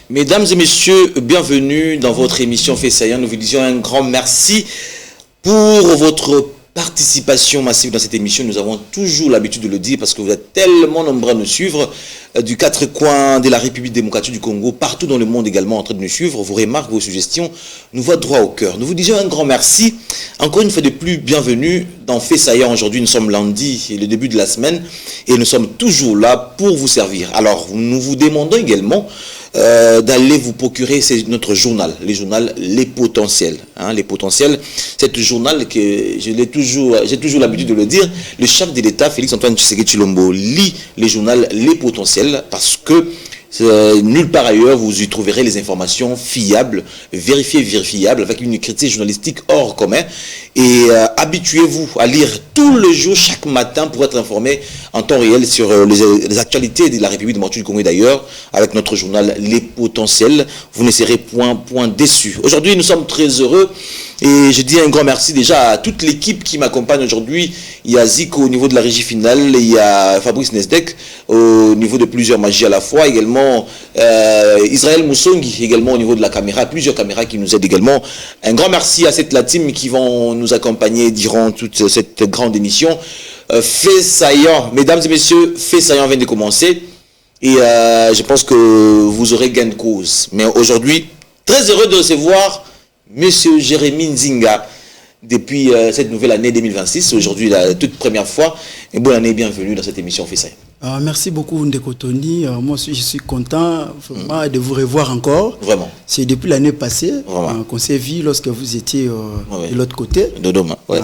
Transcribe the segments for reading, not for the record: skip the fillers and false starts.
Mesdames et messieurs, bienvenue dans votre émission Fait Saillant. Nous vous disons un grand merci pour votre participation massive dans cette émission. Nous avons toujours l'habitude de le dire parce que vous êtes tellement nombreux à nous suivre du quatre coins de la République démocratique du Congo, partout dans le monde également en train de nous suivre. Vos remarques, vos suggestions nous vont droit au cœur. Nous vous disons un grand merci. Encore une fois de plus, bienvenue dans Fait Saillant. Aujourd'hui, nous sommes lundi, le début de la semaine, et nous sommes toujours là pour vous servir. Alors, nous vous demandons également d'aller vous procurer notre journal, le journal Les Potentiels. Les Potentiels, c'est un journal que j'ai toujours l'habitude de le dire. Le chef de l'État, Félix-Antoine Tshisekedi Tshilombo, lit le journal Les Potentiels parce que nulle part ailleurs vous y trouverez les informations fiables, vérifiables, avec une critique journalistique hors commun. Et habituez-vous à lire tous les jours, chaque matin, pour être informé en temps réel sur les actualités de la République démocratique du Congo et d'ailleurs, avec notre journal Les Potentiels. Vous ne serez point déçus. Aujourd'hui, nous sommes très heureux et je dis un grand merci déjà à toute l'équipe qui m'accompagne aujourd'hui. Il y a Zico au niveau de la régie finale, il y a Fabrice Nesdek au niveau de plusieurs magies à la fois, également Israël Moussongi également au niveau de la caméra, plusieurs caméras qui nous aident également. Un grand merci à cette la team qui vont nous accompagner durant toute cette grande émission. Fait Saillant, mesdames et messieurs, Fait Saillant vient de commencer et je pense que vous aurez gain de cause. Mais aujourd'hui, très heureux de recevoir Monsieur Jérémy Nzinga depuis cette nouvelle année 2026. Aujourd'hui, la toute première fois. Et bonne année, bienvenue dans cette émission Fait Saillant. Merci beaucoup Ndeko Tony. Moi aussi, je suis content vraiment de vous revoir encore. Vraiment. C'est depuis l'année passée qu'on s'est vu lorsque vous étiez de l'autre côté. Dodoma, ouais.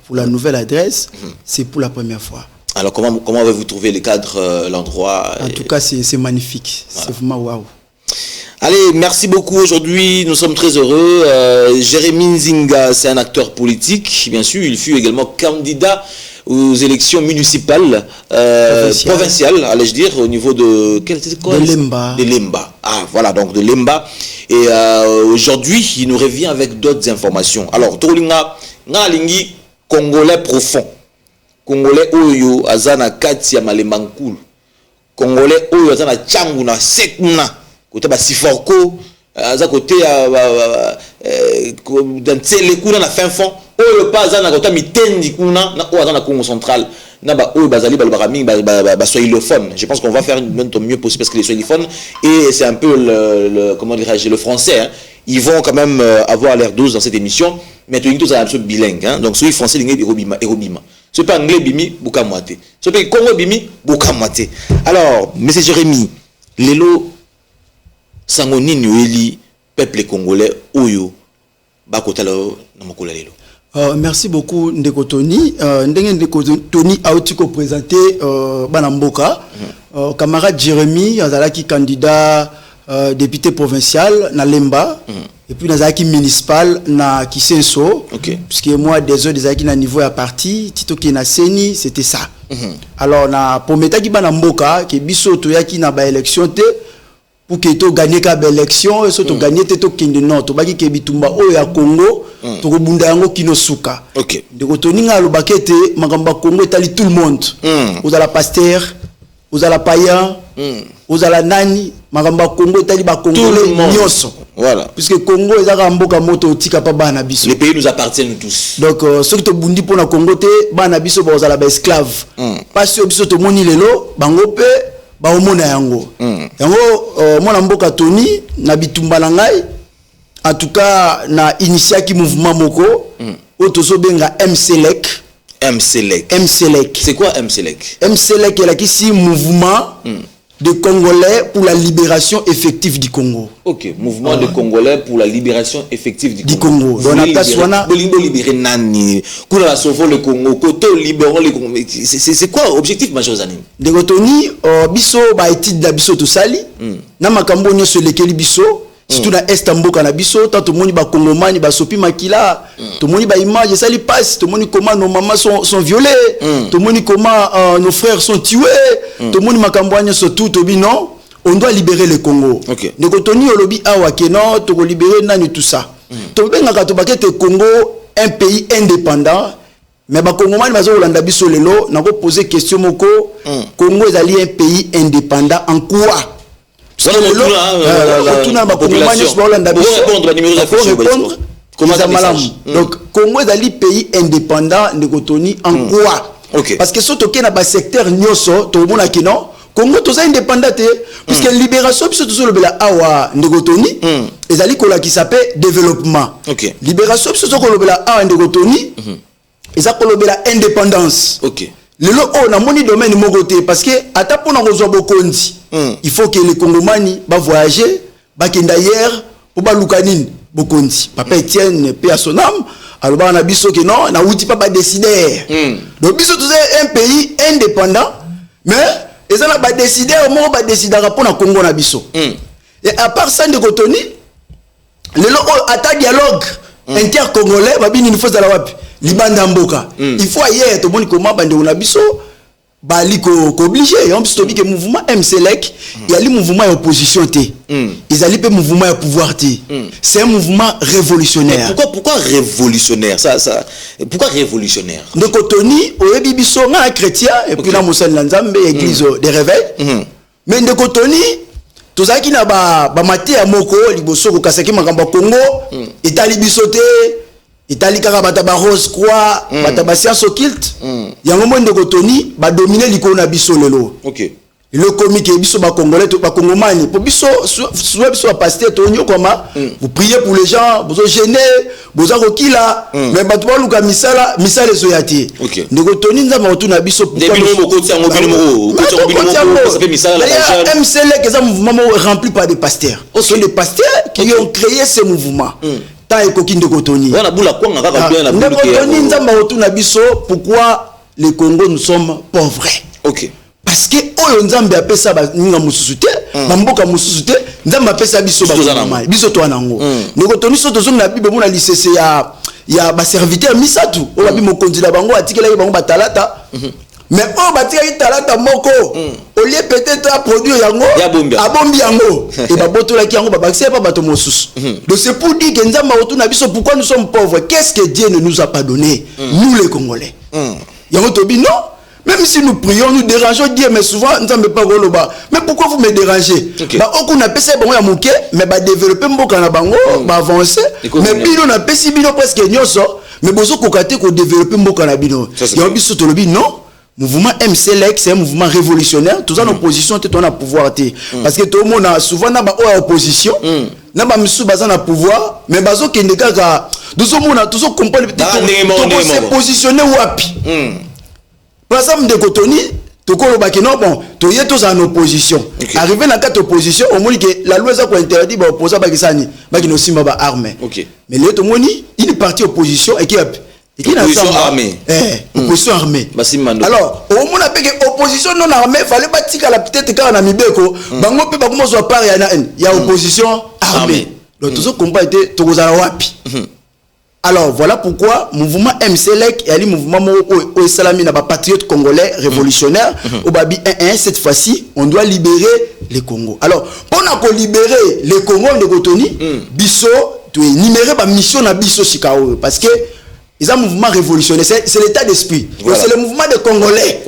Pour la nouvelle adresse, c'est pour la première fois. Alors, comment avez-vous trouvé les cadres, l'endroit? En tout cas, c'est magnifique. Voilà. C'est vraiment waouh. Allez, merci beaucoup. Aujourd'hui, nous sommes très heureux. Jérémy Nzinga, c'est un acteur politique. Bien sûr, il fut également candidat aux élections municipales, provinciales, allais-je dire, au niveau de... De Lemba. De Lemba. Ah, voilà, donc de Lemba. Et aujourd'hui, il nous revient avec d'autres informations. Alors, Tolinga, Ngalingi, Congolais profond. Congolais Oyo, Azana Katia Malembankul. Congolais Oyo, Azana Tchanguna, Sekuna. Côté Siforko, à côté dans les kuna na fin fond, Oyo pas Azana côté Mitendi kuna, na Azana Congo central. Naba Oyo Bazali Balbarami, soyilophone. Je pense qu'on va faire notre mieux possible parce que les soyilophones, et c'est un peu comment dirais-je, le français, hein. Ils vont quand même avoir l'air douce dans cette émission, mais tout ça est bilingue, hein. Donc celui français l'anglais Erobima. Ce pas anglais bimi buka moite. Ce pas Congo bimi buka moite. Alors, monsieur Jérémy, Lelo Sangoni Nueli, peuple congolais Oyo bakotala na makola lelo. Merci beaucoup Ndeko Tony. Ndeko Tony a aussi présenté Banamboka. Camarade Jérémy Azalaki candidat député provincial na Lemba. Et puis Nazaki municipal na Kisenso. Puisque moi des Azaki na niveau à parti, Tito qui na Seni, c'était ça. Alors na prometa ki Banamboka que biso toyaki na ba élection te pour que tu gagnes la élection et surtout gagner to kinde non to baki ke bitumba o ya Congo to bunda yango kinosuka. De kotoninga lo bakete magamba Congo etali tout le monde. Vous allez la pasteur, vous allez la païen, vous allez la nani magamba Congo etali ba Congolais nyonso. Voilà. Puisque Congo ezaka mboka moto tika pa bana biso. Les pays nous appartiennent tous. Donc ceux qui te bundi pour na Congo te bana biso ba ozala ba esclave. Parce que biso to moni lelo bango pe ba omona yango. Yango mona mboka Tony na bitumba na ngai en tout cas na initiaki mouvement moko otozo benga MCLEC. C'est quoi MCLEC? MCLEC est qui mouvement de Congolais pour la libération effective du Congo. Mouvement de Congolais pour la libération effective du Congo. Donc libérer nani, pour la sauver le Congo, côté libérer le Congo. C'est quoi l'objectif majeur des années? De Tony biso ba étude da biso to sali na makambo nyoso lekeli biso surtout na est mboka na biso tant tout monde ba kongomani ba sopi makila tout monde ba image ça lui passe tout monde comment nos mamans sont violées tout monde comment nos frères sont tués tout monde makambwanya surtout to non on doit libérer le Congo ndeko Tony olobi awa keno to libérer nani tout ça to benga to bakete Congo un pays indépendant mais ba kongomani bazo olanda biso lelo na ko poser question moko Congo est un pays indépendant en quoi? Ça va répondre comment ça marche. Donc Congo est un pays indépendant de Cotonou en quoi? Parce que surtout qu'il y a un secteur nyoso tout le monde a qui non Congo tout ça indépendant puisque libération surtout sur le bela awa de Cotonou et ali kola qui s'appelle développement. Libération surtout que le bela awa de Cotonou et ça kola bela indépendance. Le lot on a moni domaine mogoté parce que ata pona kozwa bokondi il faut que les Congomani va voyager ba kenda hier pour ba lukanine bokondi papa Etienne paix à son âme alors ba na biso que non na outi pas ba décider donc biso tout un pays indépendant mais et ça na ba décider au moment ba décider pour na Congo na biso et à part ça de Cotonou le lot ata dialogue inter-congolais ba bini faut za la wapi libanda mboka il faut ailleurs to boni comment bande on biso bali ko obligé on peut dire que mouvement MCLEC il y a le mouvement opposition té ils allaient pe mouvement à pouvoir té c'est un mouvement révolutionnaire. Pourquoi révolutionnaire ça pourquoi révolutionnaire de Cotonou au bibiso na chrétien et puis na Moussa Nzambe église des réveils mais de Cotonou tout ça qui na ba maté ya moko liboso ko kasaki makamba Congo etali bisoté Italie kaka bataba rose croix bataba science occulte yango mo ndeko Tony ba dominer likolo na biso lelo le comique biso ba congolais to ba congomani pour biso soit biso pasteur Tonyo comment vous priez pour les gens vous gêner vous akokila mais batu ba luka misala zoyati ndeko Tony nzama otuna biso pourquoi MCLEC est un mouvement rempli par des pasteurs sont des pasteurs qui ont créé ce mouvement. Pourquoi les Congo nous sommes pauvres? Parce que oyo nzambe apesa ba ninga mususu te bamboka mususu te nzambe apesa biso ba biso to anango ndeko Tony soto zo na bible mona lisese ya ba serviteur misatu o ba bi mokonzi la bango atikela bango batalata mais on batika talata moko au lieu peut-être à produire yango abombi yango et ba botola ki yango ba bakse pas bato mosusu donc c'est pour dire que nzamba otuna biso pourquoi nous sommes pauvres, qu'est-ce que Dieu ne nous a pas donné nous les Congolais yango tobi non même si nous prions nous dérangeons Dieu mais souvent nzambe pas goloba mais pourquoi vous me dérangez ba okuna pesa bango ya muke mais ba développer mboka na bango ba avancer mais bino na pesi bino presque nyonso mais bozo kokate ko développer mboka na bino yango biso tolobi non. Mouvement MCLEC c'est un mouvement révolutionnaire tout ça en opposition tout on a pouvoir parce que tout le monde a souvent na ba opposition na ba misu baza na pouvoir mais bazo kende kaka tout le monde a toujours comprendre peut se positionner wapi par exemple de Cotonou to ko ba ke non bon to y tous en opposition arrivé na quatre opposition au moins que la loi ça ko interdit ba opposer ba kisani ba kino simba ba armée mais le to moni une partie opposition et qui opposition armée. Opposition armée. Alors, au moment où opposition non armée, fallait bâtir la petite car na mibeko, bango pe ba commence à parler il y a opposition armée. Donc tout ça combat était tozala wapi. Alors voilà pourquoi mouvement MCLEC et le mouvement au salami na ba patriote congolais révolutionnaire au babi 1 cette fois-ci on doit libérer les Congo. Alors pour na libérer les Congo de Cotonou, biso tu numérer ba mission na biso Chicago parce que ils ont un mouvement révolutionnaire, c'est l'état d'esprit. Voilà. C'est le mouvement des Congolais.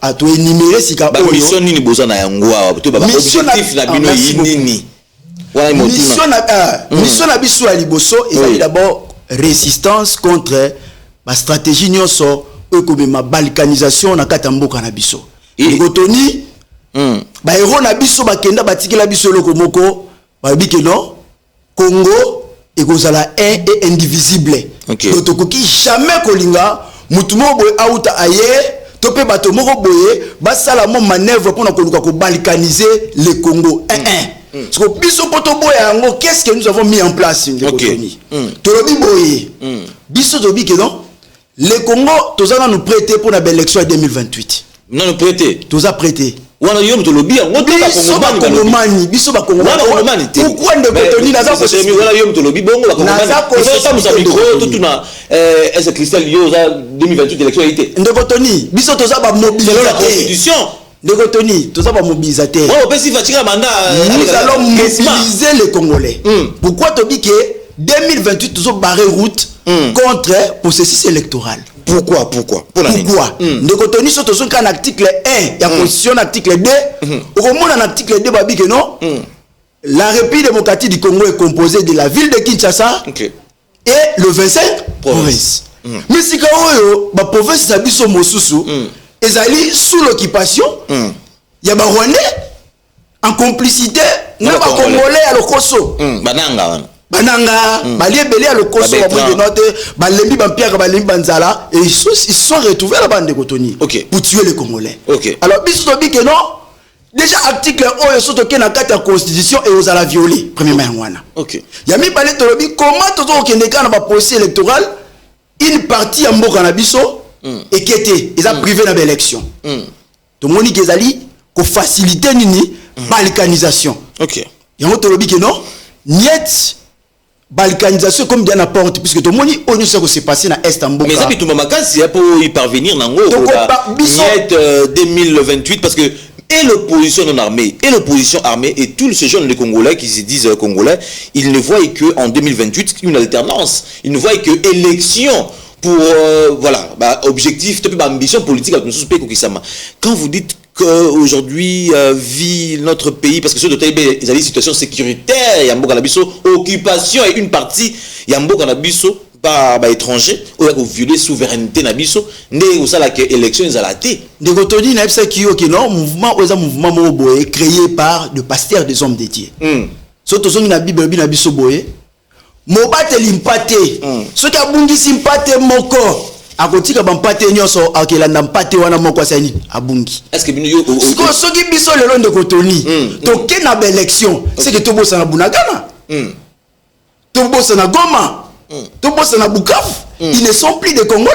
À toi énumérer si ka mission ni besoin na yangwa, to ba objectif na bino yinini. Voilà mission na biso à liboso, ils ont d'abord résistance contre la stratégie nyonso comme ma balkanisation na katamboka na biso. Ngotoni ba héros na biso ba kenda batikela biso lokomoko, ba bi que non Congo et kozala un et indivisible. Donc qui jamais kolinga mutumo boy auta aye topé bato moko boye basala mo manœuvre pour na koluka ko balkaniser le Congo. Parce que biso poto boya yango qu'est-ce que nous avons mis en place de Cotonou. Tolobi boye. Biso tobi que non le Congo tozana nous prêter pour la belle élection 2028. Non nous prêter. Toza prêter. wana yo mtolobi yango to bakongomani biso bakongomani pourquoi ndekotoni naza wana yo mtolobi bongo bakongomani il faut ça musa micro tout na est-ce cristal yo za 2028 élection été ndekotoni biso toza ba mobilisateur ndekotoni toza ba mobilisateur on peut si fatiguer mandat nous allons mobiliser les Congolais pourquoi tobi que 2028 tozo barrer route contre processus électoral. Pourquoi Ndekotoni so tozo kan article 1 ya constitution article 2 au moins en article 2 babi que non la République démocratique du Congo est composée de la ville de Kinshasa et le 25 provinces. Mais si ka oyo ba province za biso mosusu ezali sous l'occupation ya ba Rwandais en complicité na ba Congolais à l'Okoso bananga baliebeli à l'Okoso ba note balembi ba pierre balembi banzala et ils sont retrouvés là-bas Ndekotoni pour tuer les Congolais. Alors biso to bi que non déjà article oyo soto ke na kati ya constitution et aux ala violer premièrement wana. Yami balé to lobi comment tozo okende kana ba procès électoral une partie ya mboka na biso et qui était ils ont privé dans l'élection. To moni kezali ko faciliter nini balkanisation. Yango to lobi que non niet balkanisation comme bien apporte puisque tout le monde on sait que c'est passé dans est en Mboka. Mais ça puis tout mamakasi pour y parvenir nango niet 2028 parce que et l'opposition non armée et l'opposition armée et tous ces jeunes les Congolais qui se disent congolais, ils ne voient que en 2028 une alternance, ils ne voient que élection pour voilà objectif ambition politique à nous quand vous dites qu'aujourd'hui vit notre pays parce que ce doit être une situation sécuritaire il y a beaucoup d'habisso occupation et une partie il y a beaucoup d'habisso par étranger ou violer souveraineté n'habisso né ou ça la élection ils a laté de Ndekotoni na ça qui ok non mouvement aux mouvement moboé créé par de pasteurs des hommes dédiés surtout son na bible na biso boye mobate limpate ce qui a bungi simpate moko akotika bampate nyoso akelanda mpate wana moko asani abungi est-ce que bino yo ce qui biso lelo Ndekotoni toke na ba élection c'est que tobosa na Bunagana tobosa na Goma tobosa na Bukavu ils ne sont plus des Congolais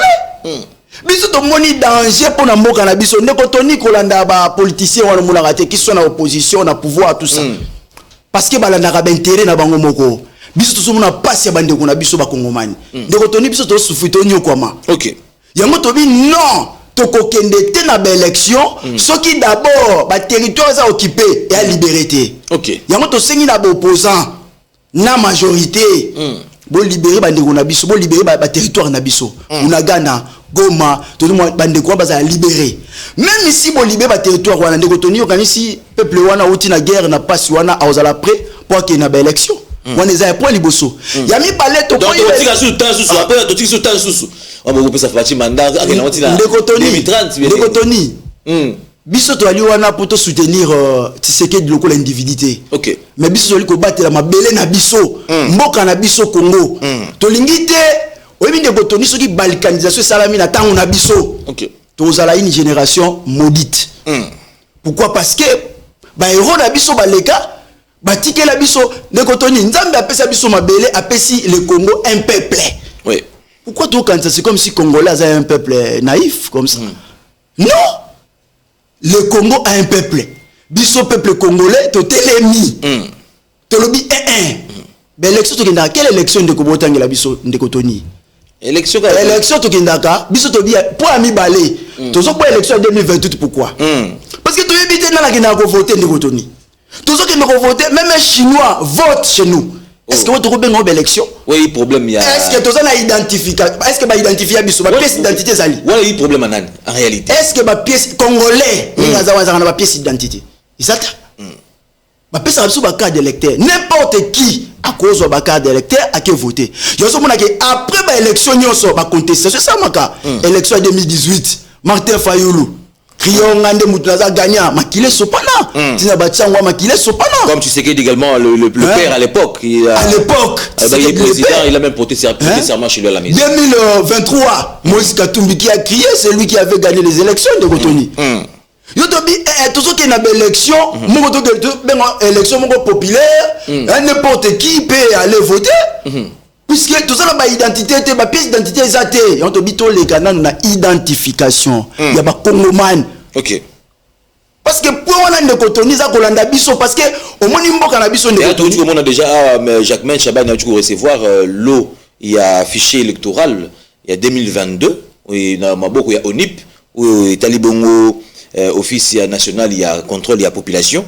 biso to moni danger pour na mboka na biso Ndekotoni kolanda ba politiciens wana mulaka te qui sont na opposition na pouvoir tout ça parce que balanda ka intérêt na bango moko biso to somona passe ya bandeko na biso ba Kongomani Ndekotoni biso to sufito nyokoma yango to bi non to kokende te na ba élection ce qui d'abord ba territoire za occupé et à liberté yango to sengi na ba opposant na majorité bo libérer bandeko na biso bo libérer ba territoire na biso Bunagana Goma tout le monde bandeko ba za libérer même ici bo libérer ba territoire wana Ndekotoni yokanisi peuple wana outi na guerre na passe wana aozala prêt pour que na ba élection on les a point liboso yami balé to donc tu as sur temps sous après tu sur temps sous on va ça faire mandat à quel moment il a Ndekotoni biso to ali wana pour te soutenir Tshisekedi lokola individualité mais biso li ko batela mabele na biso mboka na biso Congo to lingite oyebi Ndekotoni soki balkanisation salami na tango na biso to zala une génération maudite pourquoi parce que ba héros na biso baleka batike la biso Ndekotoni nzambe apesa biso mabele apesi le Congo un peuple pourquoi tout quand c'est comme si Congolais a un peuple naïf comme ça non le Congo a un peuple biso peuple congolais to telemi to lobi l'élection to kenda quelle élection de kobotanga la biso Ndekotoni élection to kenda ka biso to bi pour ami balé to zo pour élection 2028 pourquoi parce que to yebite na la kenda ko voter Ndekotoni tout ce qui nous vote même un chinois vote chez nous est-ce que vous trouvez une élection oui problème il y a est-ce que tu as identifié est-ce que ba identifier biso ba pièce d'identité zali voilà il problème en réalité est-ce que ba pièce congolais ni ngaza na ba pièce d'identité isata ba pièce biso ba carte d'électeur n'importe qui à cause de ba carte d'électeur a que voter yo so mona que après ba élection nyoso ba contestation ça maka élection 2018 Martin Fayulu Kriongande Moutlaza gagnant Makile Sopana Tina Bachangwa Makile Sopana comme tu sais également le père à l'époque à l'époque il est président il a même porté serment chez lui à la maison 2023 Moïse Katumbi qui a crié c'est lui qui avait gagné les élections de Ndekotoni yo to bi tout ce qui est na élection moko to que élection moko populaire n'importe qui peut aller voter puisque tout ça na ba identité te ba pièce d'identité ezate on to bi to les canaux na identification ya ba Congomani parce que pour on a de Cotonou ça kolanda biso parce que au moins mboka na biso de Cotonou on a déjà Jacquemain Chaban a dû recevoir l'eau il y a fichier électoral il y a 2022 oui na maboko ya ONIP où Talibongo office national il y a contrôle il y a population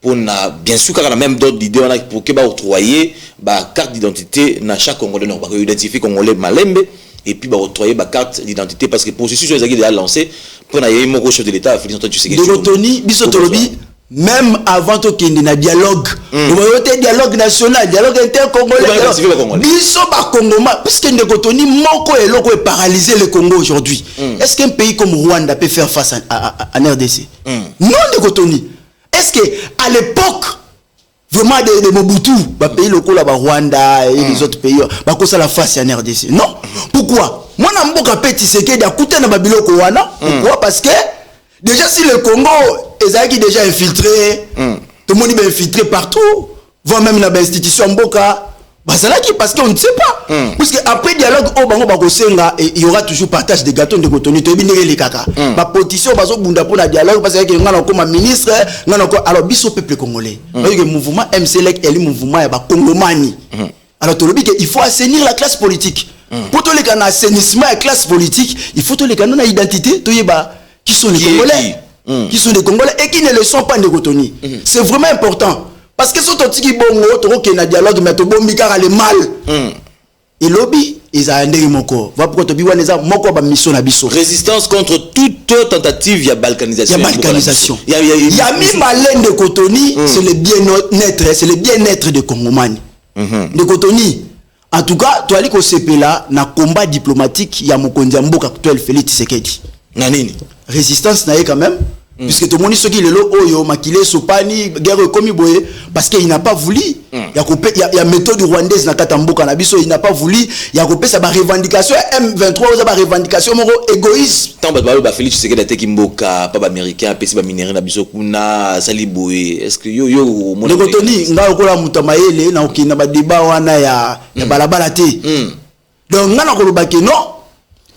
pour na bien sûr quand on a même d'autres idées on a pour que ba octroyer ba carte d'identité na chaque Congolais non pas identifier Congolais malembe et puis octroyer ba carte d'identité parce que processus ils ont déjà lancé pour na yemo chef de l'état Félix Antoine Tshisekedi de Cotonou biso tolobi même avant to kende na dialogue on dialogue national dialogue intercongolais biso ba Congoma puisque de Cotonou moko eloko est paralysé le Congo aujourd'hui est-ce qu'un pays comme Rwanda peut faire face à RDC non de Cotonou est-ce que à l'époque vraiment de Mobutu ba pays locaux là ba Rwanda et les autres pays ba ko ça la face à RDC non pourquoi moi na mboka petit Tshisekedi akuta na babiloko wana pourquoi parce que déjà si le Congo est déjà infiltré tout le monde est infiltré partout voire même dans l'institution mboka parce qu'on ne sait pas parce que après dialogue au bango bakosenga il y aura toujours partage de gâteaux de Cotonou to binere les kaka ba position bazo bunda pour la dialogue parce que ngana comme ministre ngana ko alors biso peuple congolais le mouvement MCLEC est le mouvement ya ba Congomani alors to lobi que il faut assainir la classe politique pour to le kana assainissement la classe politique il faut to le kana na identité to yeba qui sont les Congolais qui sont des Congolais et qui ne le sont pas de Cotonou c'est vraiment important. Parce que si tu as un dialogue, mais tu as le mal. Et lobby, ils ont un moko. Voilà pourquoi tu as une mission à biso. Résistance contre toute tentative de balkanisation. Il y a balkanisation. Il y a mis malin de Cotonou, c'est le bien-être de Congomani. De Cotonou. En tout cas, tu as dit que ce pays-là, dans le combat diplomatique, il y a mon Mboka actuel, Félix Tshisekedi. Nanini. Résistance, n'a quand même. Puisque tout le monde dit qu'il est là, oyo, makile, sopani, guerre comme boye, parce qu'il n'a pas voulu. Il y a méthode rwandaise dans Katamboka, il n'a pas voulu. Il y a coupé sa revendication, M23, sa revendication, égoïste. Tant que Félix Tshisekedi a été Kimboka, pas américain, PC minéré, Nabiso Kuna, Saliboué. Est-ce que yo, mon de Cotonou, nga okola mutamaele, na okina ba débat wana ya balabalate. Donc, nga na kolobake non.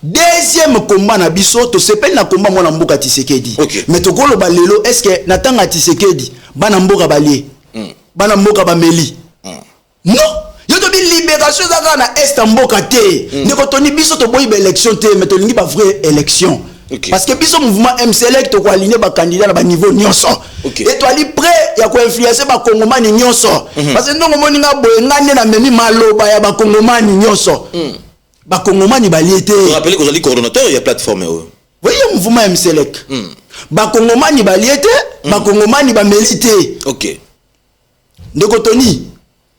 Deuxième combat na biso to sepel na combat mona mboka Tshisekedi mais to kolo balelo est-ce que natanga Tshisekedi bana mboka balie bana mboka bameli non yo to bi libération za na est mboka te ne ko toni biso to boyi ba élection te mais to lingi ba vraie élection parce que biso mouvement MCLEC to ko aligner ba candidat na ba niveau nyonso et to ali prêt ya ko influencer ba kongomani nyonso parce que ndongo moni nga boye ngane na memi maloba ya ba kongomani nyonso Bakongomani baliete. Vous rappelez que vous êtes coordonnateur, il y a plateforme. Voyez le mouvement MCLEC. Bakongomani baliete, Bakongomani bamelite. OK. De Cotonou,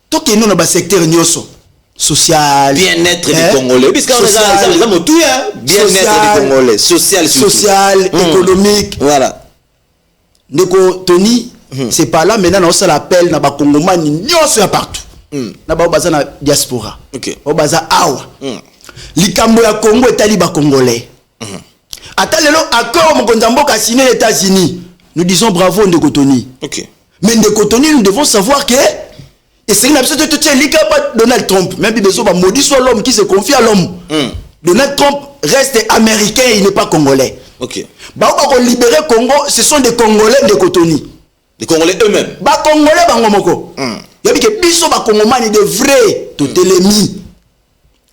tout que nous dans le secteur nyoso social, bien-être des Congolais. Parce qu'on a tout bien-être des Congolais, social, économique. Voilà. De Cotonou, c'est pas là maintenant on l'appelle na Bakongomani nyoso partout. Na ba baza na diaspora. OK. Ba baza awa. Likambo ya Congo etali ba Congolais. Ata lelo accord mokonza mboka signé les États-Unis. Nous disons bravo de Cotonou. OK. Mais de Cotonou nous devons savoir que et c'est une absolue tout Donald Trump, même besoin ba maudit soit l'homme qui se confie à l'homme. Donald Trump reste américain, il n'est pas congolais. OK. Ba on libérer Congo, ce sont des Congolais de Cotonou. Des Congolais eux-mêmes. Ba Congolais bango moko. Yabi ke biso ba Congomani de vrai to telemi.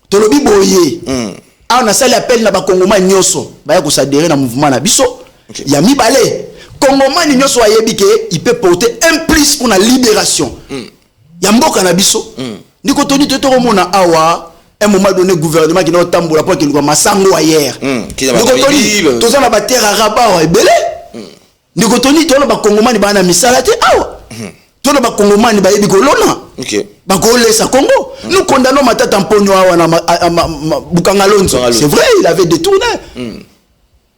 To lobi boye. On a ça l'appel na ba Congomani nyoso. Ba ya ko s'adhérer na mouvement na biso. Ya mi balé. Congomani nyoso ayebi ke il peut porter un plus pour la libération. Ya mboka na biso. Ni ko toni to mona awa un moment donné gouvernement qui n'a tambola pour qu'il masango ailleurs. Ni ko toni to za na ba terre arabe ebele. Ni ko toni to na ba Congomani ba na misala te awa. Tout le Congomani ba yebi kolona. OK. Ba kolesa Congo. Nous condamnons Matata Mponyo awa na Bukanga Lonzo. C'est vrai, il avait détourné.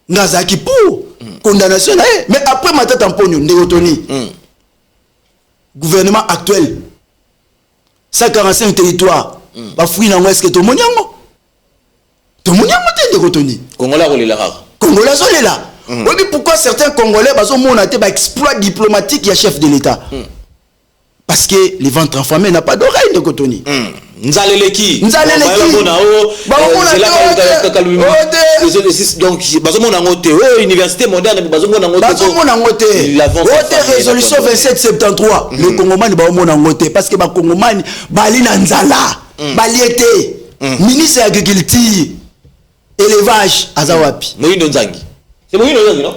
Ngazaki pour condamnation mais après Matata Mponyo ndekotoni. Gouvernement actuel 145 territoires. Ba fouille na ouest que to monyango. To monyango te ndekotoni. Congolais rolela rare. Congolais rolela. Oui, pourquoi certains Congolais baso mona te ba exploit diplomatique ya chef de l'État. Parce que les ventres enflammés n'a pas d'oreille de Cotonou. Nzaleleki. Donc université moderne résolution 2773 le Congomani parce que Congomani bali na nzala baliete ministre de l'agriculture élevage azawapi Moïno Nzangi. C'est Moïno Nzangi, non?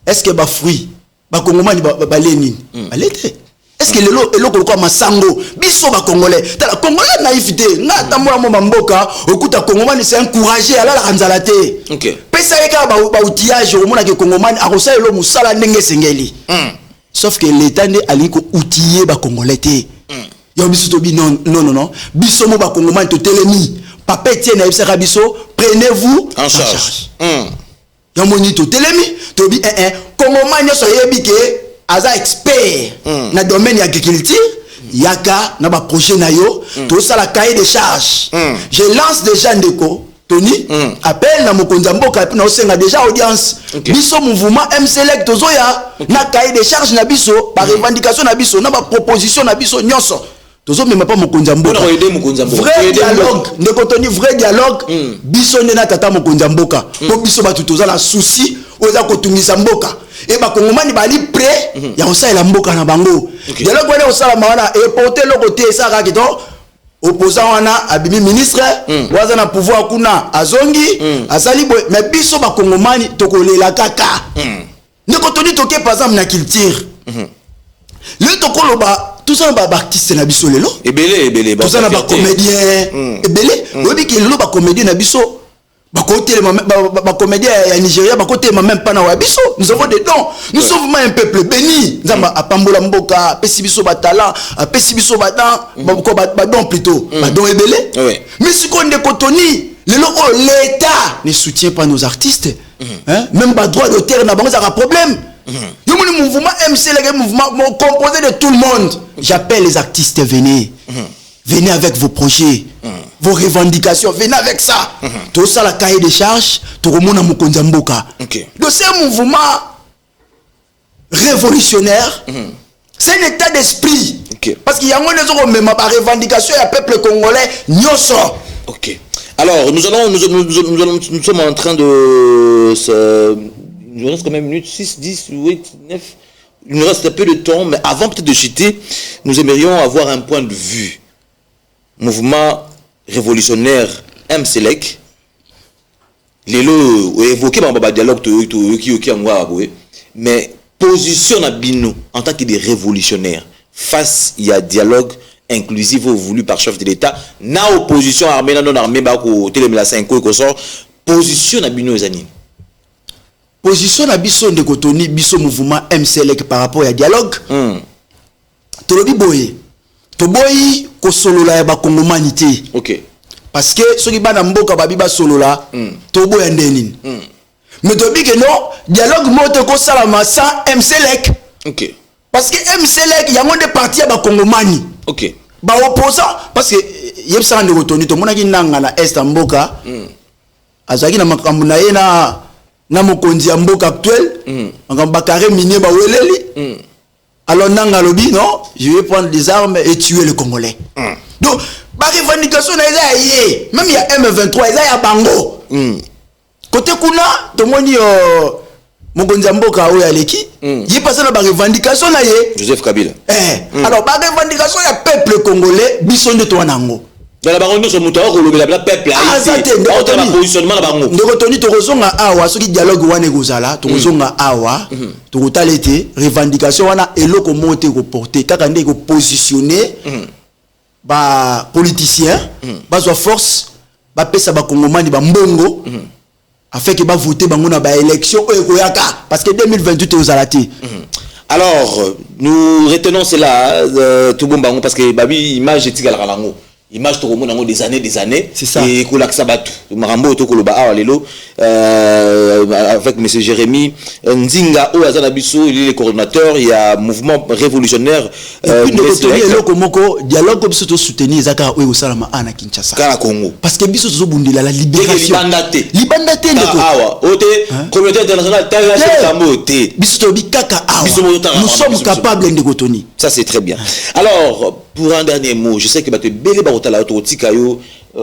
Est-ce que ba fruit ba Congomani baleni balete? Est-ce que le quoi masango biso ba congolais tala congolais naïveté na tamola mo mboka okuta congomani c'est encourager ala la nzalate. OK. Pesa yeka ba outillage au mona ke congomani akosa elo musala ndenge sengeli. Sauf que l'état ne ali ko outiller ba congolais té. Yo biso to bi non biso mo ba congomani to telemi papa tie na bisaka biso prenez-vous en charge. Yo moni to telemi to bi congomani so yebi ke aza expert na domaine agriculture yaka na ba projet na yo to ça la cahier de charge. Je lance déjà ndeko Tony appelle na mokonza mboka na osenga déjà audience biso mouvement MCLEC tozoya na cahier de charge na biso par revendication na biso na ba proposition na biso nyonso tozo même pas mokonza mboka vrai dialogue ndeko Tony vrai dialogue biso na tata mokonza mboka po biso ba tutoza la souci oza kotungisa mboka et ba kongomani bali prêt ya osala mboka na bango dialogue wana osala mawana et porter le côté ça ka kito opposant wana abimi ministre waza na pouvoir kuna azongi asali mais biso ba kongomani tokolela kaka ndeko Tony toke par exemple na culture le tokolo ba tout ça ba artiste na biso lelo ebele tout ça na ba comédien ebele obi ki lelo ba comédien na biso ba côté ba comédien ya Nigeria ba côté même pas na wabiso nous avons des dons nous sommes vraiment un peuple béni nzamba apambola mboka pesi biso ba talent pesi biso ba don plutôt ba don ebele mais ce qu'on est Tony lelo l'état ne soutient pas nos artistes même ba droit d'auteur na bango ça a problème. Yo mon mouvement MCLEC mouvement composé de tout le monde. J'appelle les artistes, venez avec vos projets, vos revendications, venez avec ça. Tout ça la cahier de charges, tout le monde a mokonza mboka. Donc c'est un mouvement révolutionnaire. C'est un état d'esprit. Parce qu'il y a un même ma revendication et peuple congolais nyoso. OK. Alors nous sommes en train de il nous reste quand même 6, 10, 8, 9. Il nous reste un peu de temps, mais avant peut-être de chuter, nous aimerions avoir un point de vue. Mouvement révolutionnaire MCLEC. Les lots évoqués par le dialogue, mais position à Bino en tant que des révolutionnaires face il y a dialogue inclusif voulu par chef de l'État. Na opposition armée, non armée, position à Bino Zani. Position na biso de Kotoni biso mouvement MCLEC par rapport à dialogue tolobi boye to boyi ko solola ya ba kongomanité. OK. Parce que soki bana mboka ba biba solola to boya ndeni mais to bi que non dialogue moto ko salama sans MCLEC. OK. Parce que MCLEC ya ngonde parti ya ba kongomani. OK. Ba opposant parce que yebsa de Kotoni to monaki nanga na est mboka azaki na makambu na yena na mokonzi ya mboka actuel ngamba carré minier ba weleli alors nanga lobi non je vais prendre des armes et tuer les Congolais. Donc ba revendication na yé même il y a M23 il y a bango côté kuna to moni mokonzi ya mboka oyo aleki yi passé na ba revendication na yé Joseph Kabila alors ba revendication ya peuple congolais biso nde to wanango dans la baronne sur moto le peuple a positionnement la baronne ndeko Tony tokozonga awa soki dialogue wana ekozala tokozonga awa tokotalete revendication wana eloko monte ko porter kaka ndeko ko positionner ba politicien bazwa force ba pesa ba kongomani ba mbongo afin que ba voter bango na ba élection ekoyaka parce que 2028 ozalati. Alors nous retenons cela tout bon bango parce que babi image etikala kalango image to komona des années c'est ça et kolakisa batu marambo to koloba awa lelo avec monsieur Jérémy Nzinga o azana biso il est le coordinateur il y a mouvement révolutionnaire moko dialogue biso to soutenir zaka o salama ana Kinshasa kala Congo parce que biso zo bundela la libération libandate ndeko awa ote communauté internationale taga biso to bikaka awa nous sommes capables ndeko Tony ça c'est très bien. Alors pour un dernier mot, je sais que tu es belé barotala autotikayo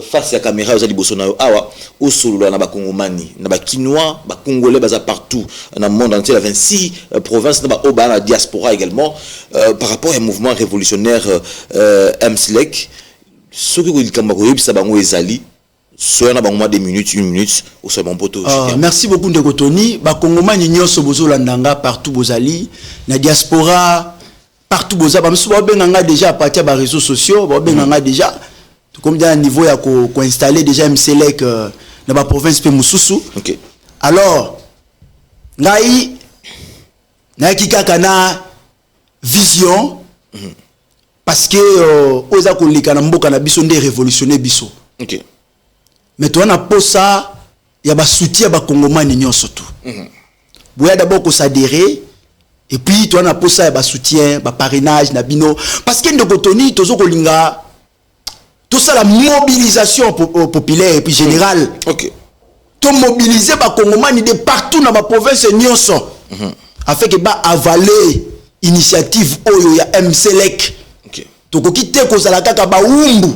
face à la caméra aux alibosonayo awa au solo na ba Congomani na ba Kinois ba Congolais baza partout dans le monde entier, la 26 provinces na ba oba la diaspora également par rapport à un mouvement révolutionnaire MSLEC ce que il kamba ko yebisa bango ezali soit na bango des minutes, une minute au soit bon poteau. Merci beaucoup Ndeko Tony. Ba Congomani nyonso bozolandanga partout bozali na diaspora partout boza ba msuba benganga déjà à partir des réseaux sociaux ba benganga déjà comme dans un niveau ya ko installer déjà MSLEC dans la province pe mususu. OK. Alors ngai na kikaka na vision parce que oza ko likana mboka na biso nde révolutionner biso. OK. Mais toi na posa ya ba soutien ba Congomani nyonso tout. Boya d'abord ko s'adhérer. Et puis, tu as un posa ya soutien, ba parrainage, na bino. Parce que Ndeko Tony, tozo kolinga, tout ça la mobilisation populaire et puis générale. OK. Tu mobiliser ba Congomani de partout dans ma province nyonso. Afin que ba avaler initiative oyo ya MSLEC. OK. Tu ko kite ko zala kaka ba umbu.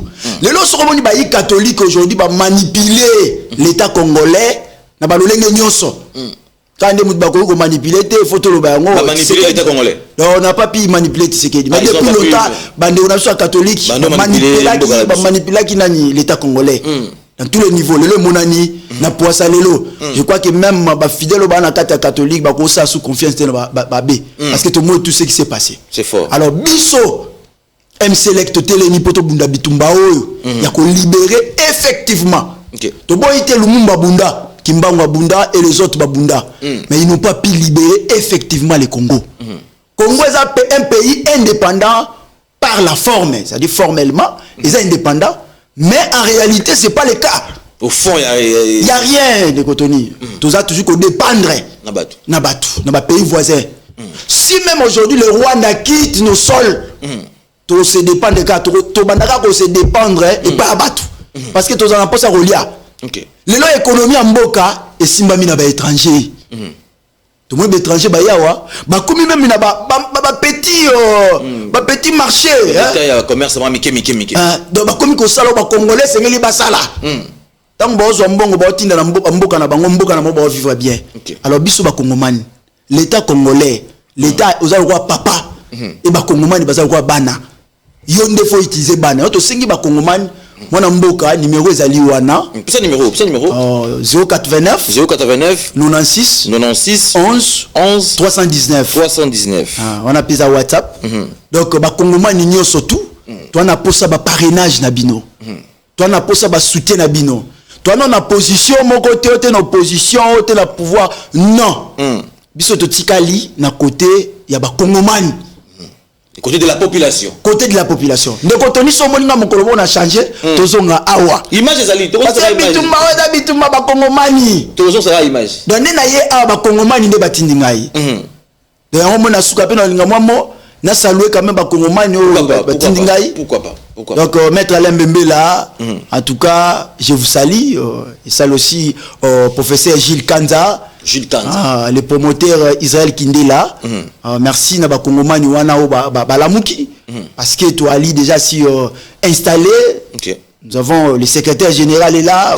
Les lois sont ba yi catholique aujourd'hui ba manipuler l'état congolais na ba lolenge nyonso. Quand on a manipulé, il faut le manipuler l'État congolais. Non, on n'a pas pu manipuler Tshisekedi. Mais depuis longtemps, on a catholique, manipuler l'État congolais. Dans tous les niveaux, le monani, na poissa lelo. Je crois que même ma fidèle au banakata catholique, bah ça sous confiance de babé. Parce que tout le monde tout ce qui s'est passé. C'est fort. Alors biso MSLEC télé ni poto bunda bitumba oyo, ya ko libérer effectivement. OK. To boyite lumumba bunda. Kimbango Bunda et les autres Babunda. Mais ils n'ont pas pu libérer effectivement les Congo. Congo est un pays indépendant par la forme, c'est-à-dire formellement, ils sont indépendants, mais en réalité, ce n'est pas le cas. Au fond, il n'y a rien de Cotonou. Tout ça, toujours qu'on dépendre. Nabatu, dans pays voisin. Si même aujourd'hui le Rwanda quitte nos sols, tout se dépend de cas, tout se dépendre et pas abattu. Parce que tout ça n'a pas ça relié. OK. L'élo économie en Mboka et simbami na ba étranger. Tout le monde étranger ba yawa, ba komi même na ba petit marché, hein. Commerce ma mike. Donc ba komi ko sala ba congolais sengeli ba sala. Tant ba zo mbongo ba tinda na mboka na bango mboka na mo ba vivre bien. Alors biso ba congomani, l'état congolais, l'état oza roi papa et ba congomani ba za roi bana. Yonde faut utiliser bana. To sengi ba congomani Mon mboka numéro ezali wana. Pisa numéro. 089 96 11 319. On a pisa WhatsApp. Donc ba Congomani nyonso tout. Toi na posa ba parrainage na bino. Toi na posa ba soutien na bino. Toi na position mon côté ou na opposition ou na pouvoir non. Biso to tikali na côté ya ba Congomani. Côté de la population. Côté de la population. Ne quand on y sommes mon colobo on a changé. Tozonga awa. Image ezali. Parce que bitumba ba Congomani. Tozonga sera image. Donc na ye a ba Congomani nde batindi ngai. Donc on mona suka pe na linga mo na saluer quand même ba Congomani batindi ngai. Pourquoi pas? Donc maître Alain Mbembe là, en tout cas, je vous salue et salue aussi professeur Gilles Kanza. Le promoteur Israël Kindela. Merci na ba Congomani wana o ba lamuki parce que toi Ali déjà si installé. OK. Nous avons le secrétaire général est là.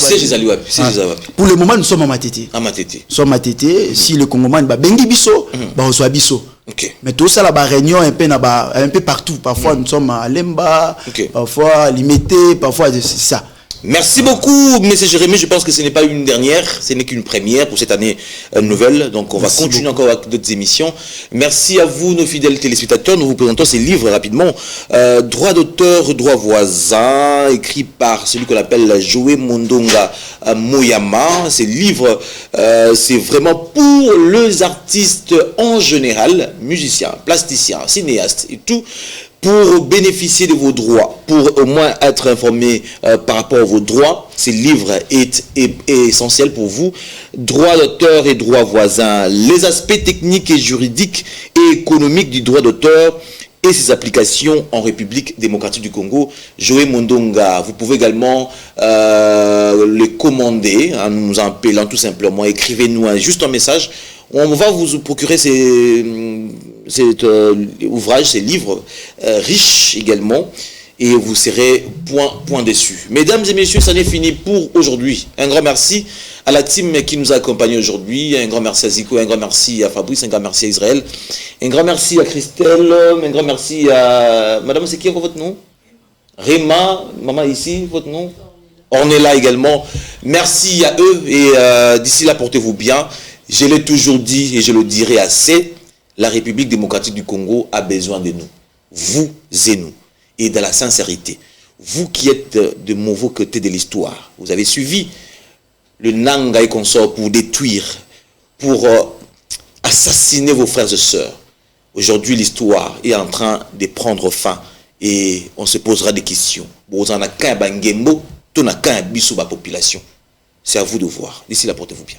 Pour le moment nous sommes à Matete. Nous sommes à Matete. Si le Congomani ba bengi biso, ba oswa biso. OK. Mais tout ça là ba réunion un peu partout. Parfois nous sommes à Lemba, parfois Limité, parfois c'est ça. Merci beaucoup, M. Jérémy. Je pense que ce n'est pas une dernière, ce n'est qu'une première pour cette année nouvelle. Donc, on va continuer encore avec d'autres émissions. Merci à vous, nos fidèles téléspectateurs. Nous vous présentons ces livres rapidement. Droit d'auteur, droit voisin, écrit par celui qu'on appelle Joé Mondonga Moyama. Ces livres, c'est vraiment pour les artistes en général, musiciens, plasticiens, cinéastes et tout, pour bénéficier de vos droits, pour au moins être informé par rapport à vos droits. Ce livre est essentiel pour vous. Droit d'auteur et droit voisin, les aspects techniques et juridiques et économiques du droit d'auteur et ses applications en République démocratique du Congo. Joey Mondonga, vous pouvez également les commander en nous appelant tout simplement. Écrivez-nous juste un message. On va vous procurer cet ouvrage, ces livres riches également, et vous serez point déçus. Mesdames et messieurs, ça n'est fini pour aujourd'hui. Un grand merci à la team qui nous a accompagnés aujourd'hui. Un grand merci à Zico, un grand merci à Fabrice, un grand merci à Israël, un grand merci à Christelle, un grand merci à... Madame, c'est qui encore votre nom? Réma, maman ici, votre nom? Ornella également. Merci à eux et d'ici là, portez-vous bien. Je l'ai toujours dit et je le dirai assez, la République démocratique du Congo a besoin de nous. Vous et nous. Et de la sincérité. Vous qui êtes de mauvais côté de l'histoire, vous avez suivi le Nanga et consort pour détruire, pour assassiner vos frères et sœurs. Aujourd'hui, l'histoire est en train de prendre fin et on se posera des questions. C'est à vous de voir. D'ici là, portez-vous bien.